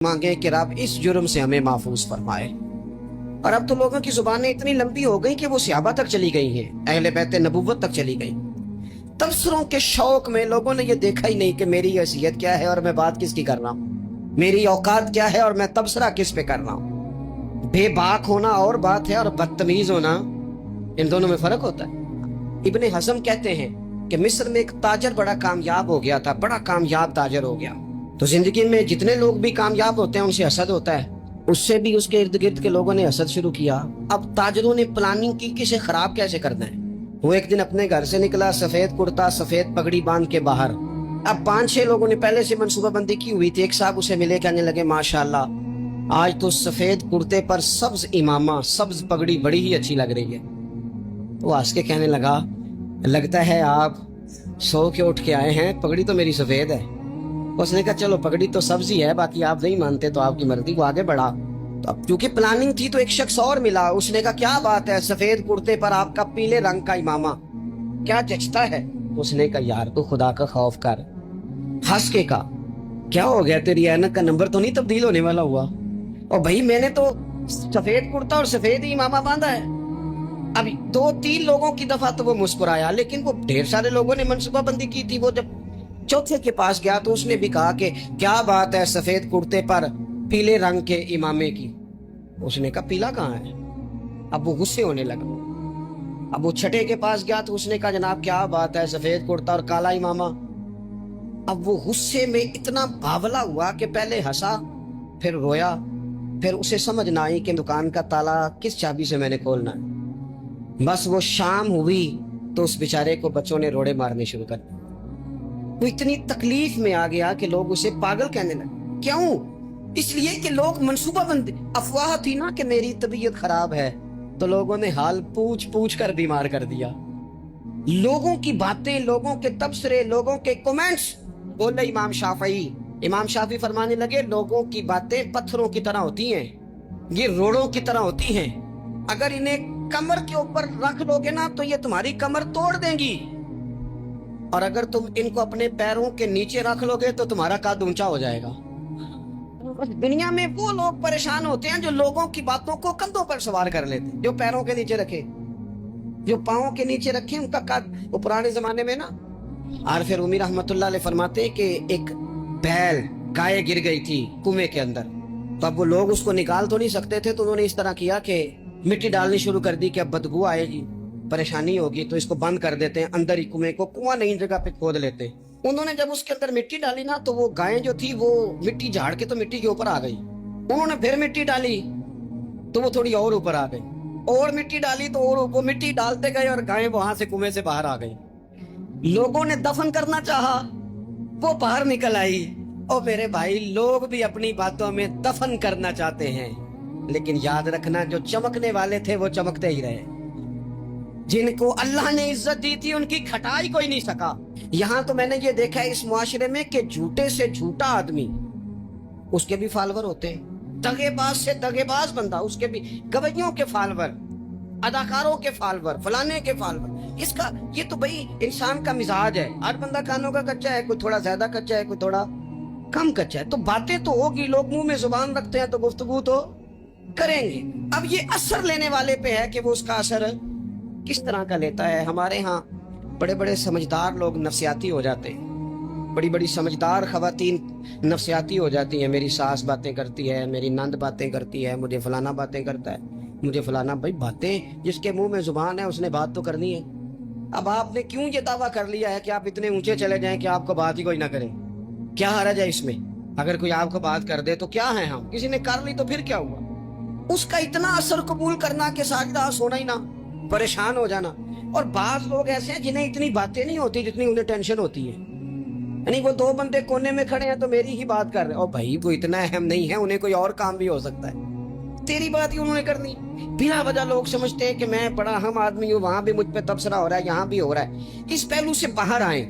मांगे कि रब इस जुर्म से हमें महफूज फरमाए। और अब तो लोगों की जुबानें इतनी लंबी हो गई कि वो सहाबा तक चली गई हैं, अहले बैत नबुव्वत तक चली गई। तबसरों के शौक में लोगों ने ये देखा ही नहीं कि मेरी हैसियत क्या है और मैं बात किसकी कर रहा हूँ, मेरी औकात क्या है और मैं तबसरा किस पे कर रहा हूँ। बेबाक होना और बात है और बदतमीज होना, इन दोनों में फर्क होता है। इब्ने हज़म कहते हैं कि मिस्र में एक ताजर बड़ा कामयाब हो गया था, बड़ा कामयाब ताजर हो गया। तो जिंदगी में जितने लोग भी कामयाब होते हैं उनसे हसद होता है, उससे भी उसके इर्द गिर्द के लोगों ने हसद शुरू किया। अब ताजरों ने प्लानिंग की कि इसे खराब कैसे करना है। वो एक दिन अपने घर से निकला, सफेद कुर्ता सफेद पगड़ी बांध के बाहर। अब 5-6 लोगों ने पहले से मंसूबाबंदी की हुई थी। एक साहब उसे मिले, कहने लगे माशाल्लाह आज तो सफेद कुर्ते पर सब्ज इमामा सब्ज पगड़ी बड़ी ही अच्छी लग रही है। वो हंस के कहने लगा, लगता है आप सो के उठ के आए हैं, पगड़ी तो मेरी सफेद है। उसने कहा चलो पगड़ी तो सब्जी है, बाकी आप नहीं मानते तो आपकी मर्जी। वो आगे बढ़ा, तो अब क्योंकि प्लानिंग थी तो एक शख्स और मिला। उसने कहा क्या बात है, सफेद कुर्ते पर आपका पीले रंग का इमामा क्या जचता है। उसने कहा यार तो खुदा का खौफ कर। हंस के कहा क्या हो गया, तेरी ऐनक का नंबर तो नहीं तब्दील होने वाला हुआ। और भाई मैंने तो सफेद कुर्ता और सफेद ही इमामा बांधा है। अभी 2-3 लोगों की दफा तो वो मुस्कुराया, लेकिन वो ढेर सारे लोगों ने मनसूबाबंदी की थी। वो जब चौथे के पास गया तो उसने भी कहा कि क्या बात है सफेद कुर्ते पर पीले रंग के इमामे की। उसने कहा पीला कहाँ है। अब वो गुस्से होने लगा। अब वो छठे के पास गया तो उसने कहा जनाब क्या बात है सफेद कुर्ता और काला इमामा। अब वो गुस्से में इतना बावला हुआ कि पहले हंसा फिर रोया, फिर उसे समझ ना आई कि दुकान का ताला किस चाबी से मैंने खोलना है। बस वो शाम हुई तो उस बेचारे को बच्चों ने रोड़े मारने शुरू कर दिए। वो इतनी तकलीफ में आ गया कि लोग उसे पागल कहने लगे। क्यों? इसलिए कि लोग मंसूबाबंदी, अफवाह थी ना कि मेरी तबीयत खराब है, तो लोगों ने हाल पूछ पूछ कर बीमार कर दिया। लोगों की बातें, लोगों के तबसरे, लोगों के कमेंट्स। बोले इमाम शाफी फरमाने लगे लोगों की बातें पत्थरों की तरह होती हैं, ये रोड़ों की तरह होती हैं। अगर इन्हें कमर के ऊपर रख लोगे ना तो ये तुम्हारी कमर तोड़ देंगी, और अगर तुम इनको अपने पैरों के नीचे रख लोगे तो तुम्हारा कद ऊंचा हो जाएगा। दुनिया में वो लोग परेशान होते हैं जो लोगों की बातों को कंधों पर सवार कर लेते, जो पैरों के नीचे रखे, जो पांवों के नीचे रखे उनका कद। वो पुराने जमाने में ना आरिफ रूमी रहमतुल्लाह अलैह फरमाते कि एक बैल गाय गिर गई थी कुएं के अंदर, तो अब वो लोग उसको निकाल तो नहीं सकते थे, तो उन्होंने इस तरह किया कि मिट्टी डालनी शुरू कर दी कि अब बदबू आएगी, परेशानी होगी, तो इसको बंद कर देते हैं अंदर ही कुएं को, कुआं नई जगह पे खोद लेते हैं। उन्होंने जब उसके अंदर मिट्टी डाली ना तो वो गाय जो थी वो मिट्टी झाड़ के तो मिट्टी के ऊपर आ गई। उन्होंने फिर मिट्टी डाली तो वो थोड़ी और ऊपर आ गई, और मिट्टी डाली तो और वो मिट्टी डालते गए और गाय वहां से कुएं से बाहर आ गई। लोगों ने दफन करना चाहा, वो बाहर निकल आई। और मेरे भाई लोग भी अपनी बातों में दफन करना चाहते हैं, लेकिन याद रखना जो चमकने वाले थे वो चमकते ही रहे। जिनको अल्लाह ने इज्जत दी थी उनकी खटाई कोई नहीं सका। यहाँ तो मैंने ये देखा है इस मुआशरे में कि झूठे से झूठा आदमी, उसके भी फॉलोवर होते हैं। दगेबाज से दगेबाज बंदा, उसके भी गवैयों के फॉलोवर, अदाकारों के फॉलोवर, फलाने के फॉलोवर। इसका ये तो भाई इंसान का मिजाज है। हर बंदा कानों का कच्चा है, कोई थोड़ा ज्यादा कच्चा है, कोई थोड़ा कम कच्चा है। तो बातें तो होगी, लोग मुंह में जुबान रखते हैं तो गुफ्तगू तो करेंगे। अब ये असर लेने वाले पे है कि वो उसका असर किस तरह का लेता है। हमारे यहाँ बड़े बड़े समझदार लोग नफसियाती हो जाते हैं, बड़ी बड़ी समझदार खवातीन नफसियाती हो जाती हैं। मेरी सास बातें करती है, मेरी नंद बातें करती है, मुझे फलाना बातें करता है, मुझे फलाना। भाई बातें, जिसके मुंह में जुबान है उसने बात तो करनी है। अब आपने क्यों ये दावा कर लिया है कि आप इतने ऊंचे चले जाएं कि आपको बात ही कोई ना करे? क्या हर्ज है इसमें? अगर कोई आपको बात कर दे तो क्या है, हम किसी ने कर ली तो फिर क्या हुआ? उसका इतना असर कबूल करना कि साजदा सोना ही ना, परेशान हो जाना। और बाज लोग ऐसे हैं जिन्हें इतनी बातें नहीं होती जितनी उन्हें टेंशन होती है। यानी वो 2 बंदे कोने में खड़े हैं तो मेरी ही बात कर रहे हैं, और भाई वो इतना अहम नहीं है, उन्हें कोई और काम भी हो सकता है, तेरी बात ही उन्होंने करनी। बिना वजह लोग समझते हैं कि मैं बड़ा अहम आदमी हूँ, वहां भी मुझ पे तबसरा हो रहा है, यहाँ भी हो रहा है। इस पहलू से बाहर आए,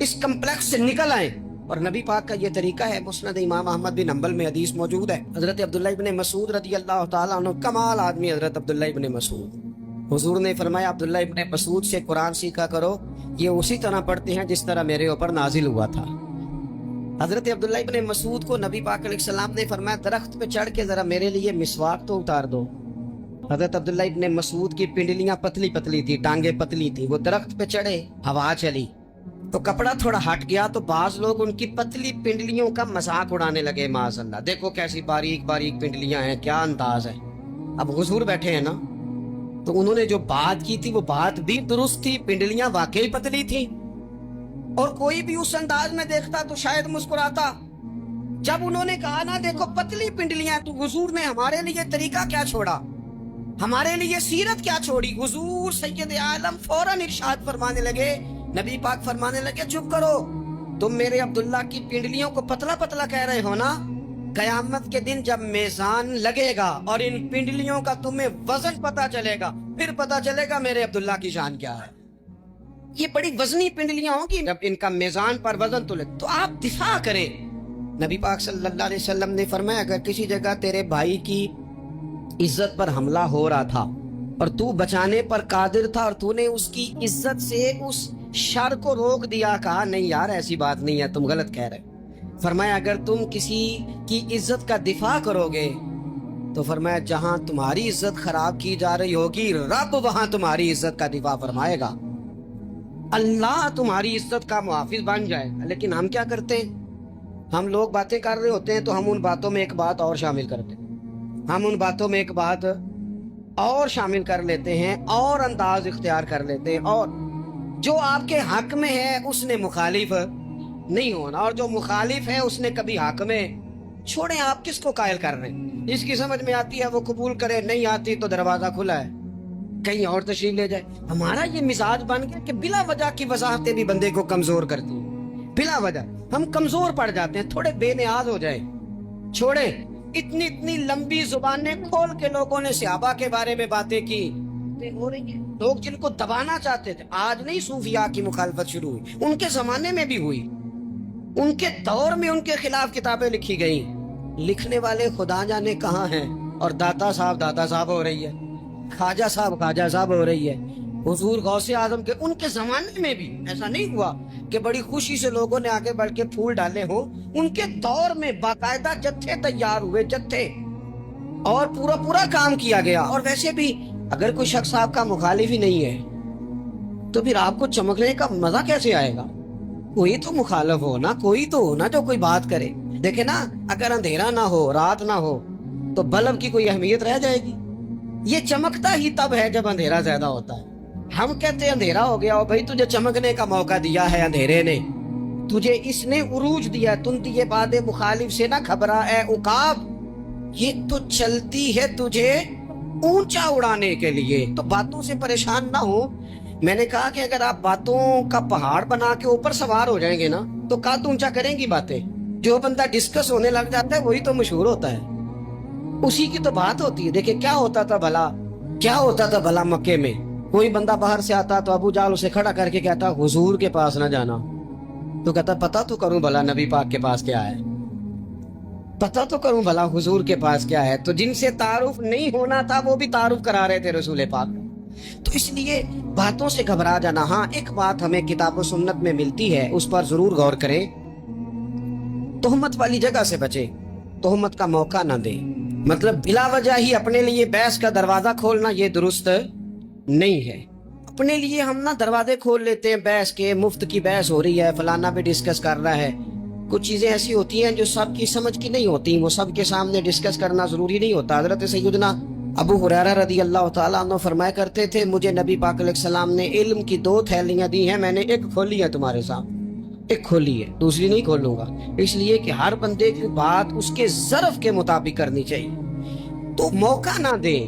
इस कम्प्लेक्स से निकल आए। और नबी पाक का ये तरीका है। मुस्नद इमाम अहमद बिन हंबल में हदीस मौजूद है, हजरत अब्दुल्ला इब्न मसूद रदी अल्लाह ताला अन्हु, कमाल आदमी हजरत अब्दुल्ला इब्न मसूद, हुजूर ने फरमाया अब्दुल्ला इब्न मसूद से कुरान सीखा करो, ये उसी तरह पढ़ते हैं जिस तरह मेरे ऊपर नाजिल हुआ था। حضرت عبداللہ ابن مسعود کو نبی پاک علیہ السلام نے فرمایا درخت پہ چڑھ کے ذرا میرے لیے مسواک تو اتار دو. حضرت عبداللہ ابن مسعود کی پنڈلیاں پتلی پتلی تھی, ٹانگیں پتلی تھی, وہ درخت پہ چڑھے, ہوا چلی تو کپڑا تھوڑا ہٹ گیا تو بعض لوگ ان کی پتلی پنڈلیوں کا مذاق اڑانے لگے. معاذ اللہ, دیکھو کیسی باریک باریک پنڈلیاں ہیں, کیا انداز ہے. اب حضور بیٹھے ہیں نا, تو انہوں نے جو بات کی تھی وہ بات بھی درست تھی, پنڈلیاں واقعی پتلی تھی. اور کوئی بھی اس انداز میں دیکھتا تو شاید مسکراتا. جب انہوں نے کہا نا دیکھو پتلی پنڈلیاں, تو حضور نے ہمارے لیے طریقہ کیا چھوڑا, ہمارے لیے سیرت کیا چھوڑی. حضور سید عالم فوراً ارشاد فرمانے لگے, نبی پاک فرمانے لگے چپ کرو, تم میرے عبداللہ کی پنڈلیوں کو پتلا پتلا کہہ رہے ہو نا, قیامت کے دن جب میزان لگے گا اور ان پنڈلیوں کا تمہیں وزن پتا چلے گا, پھر پتا چلے گا میرے عبداللہ کی شان کیا ہے. یہ بڑی وزنی پنڈلیاں ہوں گی, جب ان کا میزان پر وزن تلے تو آپ دفاع کریں. نبی پاک صلی اللہ علیہ وسلم نے فرمایا اگر کسی جگہ تیرے بھائی کی عزت پر حملہ ہو رہا تھا اور تو بچانے پر قادر تھا اور تو نے اس کی عزت سے اس شر کو روک دیا, کہا نہیں یار ایسی بات نہیں ہے, تم غلط کہہ رہے. فرمایا اگر تم کسی کی عزت کا دفاع کرو گے تو فرمایا جہاں تمہاری عزت خراب کی جا رہی ہوگی رب وہاں تمہاری عزت کا دفاع فرمائے گا, اللہ تمہاری عزت کا محافظ بن جائے گا. لیکن ہم کیا کرتے ہیں, ہم لوگ باتیں کر رہے ہوتے ہیں تو ہم ان باتوں میں ایک بات اور شامل کرتے ہیں, ہم ان باتوں میں ایک بات اور شامل کر لیتے ہیں اور انداز اختیار کر لیتے ہیں, اور جو آپ کے حق میں ہے اس نے مخالف نہیں ہونا, اور جو مخالف ہے اس نے کبھی حق میں. چھوڑیں, آپ کس کو قائل کر رہے ہیں, جس کی سمجھ میں آتی ہے وہ قبول کرے, نہیں آتی تو دروازہ کھلا ہے, کہیں اور تشریف لے جائے. ہمارا یہ مزاج بن گیا کہ بلا وجہ کی وضاحتیں بھی بندے کو کمزور کرتی ہیں. بلا وجہ ہم کمزور پڑ جاتے ہیں, تھوڑے بے نیاز ہو جائیں. چھوڑیں, اتنی اتنی لمبی زبانیں کھول کے لوگوں نے صحابہ کے بارے میں باتیں کی ہو رہی ہیں. لوگ جن کو دبانا چاہتے تھے, آج نہیں صوفیاء کی مخالفت شروع ہوئی, ان کے زمانے میں بھی ہوئی, ان کے دور میں ان کے خلاف کتابیں لکھی گئیں. لکھنے والے خدا جانے کہاں ہیں, اور داتا صاحب ہو رہی ہے, خواجہ صاحب ہو رہی ہے. حضور غوث اعظم کے ان کے زمانے میں بھی ایسا نہیں ہوا کہ بڑی خوشی سے لوگوں نے آگے بڑھ کے پھول ڈالے ہوں. ان کے دور میں باقاعدہ جتھے تیار ہوئے, جتھے, اور پورا کام کیا گیا. اور ویسے بھی اگر کوئی شخص آپ کا مخالف ہی نہیں ہے تو پھر آپ کو چمکنے کا مزہ کیسے آئے گا. کوئی تو مخالف ہو نا, کوئی تو ہو نا جو کوئی بات کرے. دیکھیں نا, اگر اندھیرا نہ ہو, رات نہ ہو, تو بلب کی کوئی اہمیت رہ جائے گی. یہ چمکتا ہی تب ہے جب اندھیرا زیادہ ہوتا ہے. ہم کہتے ہیں اندھیرا ہو گیا, ہو بھائی تجھے چمکنے کا موقع دیا ہے اندھیرے نے, تجھے اس نے عروج دیا. تم یہ بات مخالف سے نہ گھبرا اے عقاب, یہ تو چلتی ہے تجھے اونچا اڑانے کے لیے, تو باتوں سے پریشان نہ ہو. میں نے کہا کہ اگر آپ باتوں کا پہاڑ بنا کے اوپر سوار ہو جائیں گے نا تو قد اونچا کریں گی باتیں. جو بندہ ڈسکس ہونے لگ جاتا ہے وہی تو مشہور ہوتا ہے, اسی کی تو بات ہوتی ہے. دیکھیں کیا ہوتا تھا بھلا مکے میں, کوئی بندہ باہر سے آتا تو ابو جال اسے کھڑا کر کے کہتا حضور کے پاس نہ جانا, تو کہتا پتہ تو کروں بھلا نبی پاک کے پاس کیا ہے, پتہ تو کروں بھلا حضور کے پاس کیا ہے. تو جن سے تعارف نہیں ہونا تھا وہ بھی تعارف کرا رہے تھے رسول پاک. تو اس لیے باتوں سے گھبرا جانا. ہاں ایک بات ہمیں کتاب و سنت میں ملتی ہے, اس پر ضرور غور کریں, تہمت والی جگہ سے بچیں, تہمت کا موقع نہ دیں. مطلب بلا وجہ ہی اپنے لیے بحث کا دروازہ کھولنا یہ درست نہیں ہے. اپنے لیے ہم نہ دروازے کھول لیتے ہیں بحث کے, مفت کی بحث ہو رہی ہے, فلانا بھی ڈسکس کر رہا ہے. کچھ چیزیں ایسی ہوتی ہیں جو سب کی سمجھ کی نہیں ہوتی, وہ سب کے سامنے ڈسکس کرنا ضروری نہیں ہوتا. حضرت سیدنا ابو ہریرہ رضی اللہ تعالیٰ عنہ فرمایا کرتے تھے مجھے نبی پاک علیہ السلام نے علم کی 2 تھیلیاں دی ہیں, میں نے ایک کھولی ہے تمہارے سامنے, ایک کھولی ہے, دوسری نہیں کھولوں گا. اس لیے کہ ہر بندے کی بات اس کے ظرف کے مطابق کرنی چاہیے, تو موقع نہ دیں.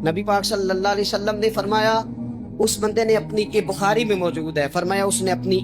نبی پاک صلی اللہ علیہ وسلم نے فرمایا, اس بندے نے اپنی, کہ بخاری میں موجود ہے, فرمایا اس نے اپنی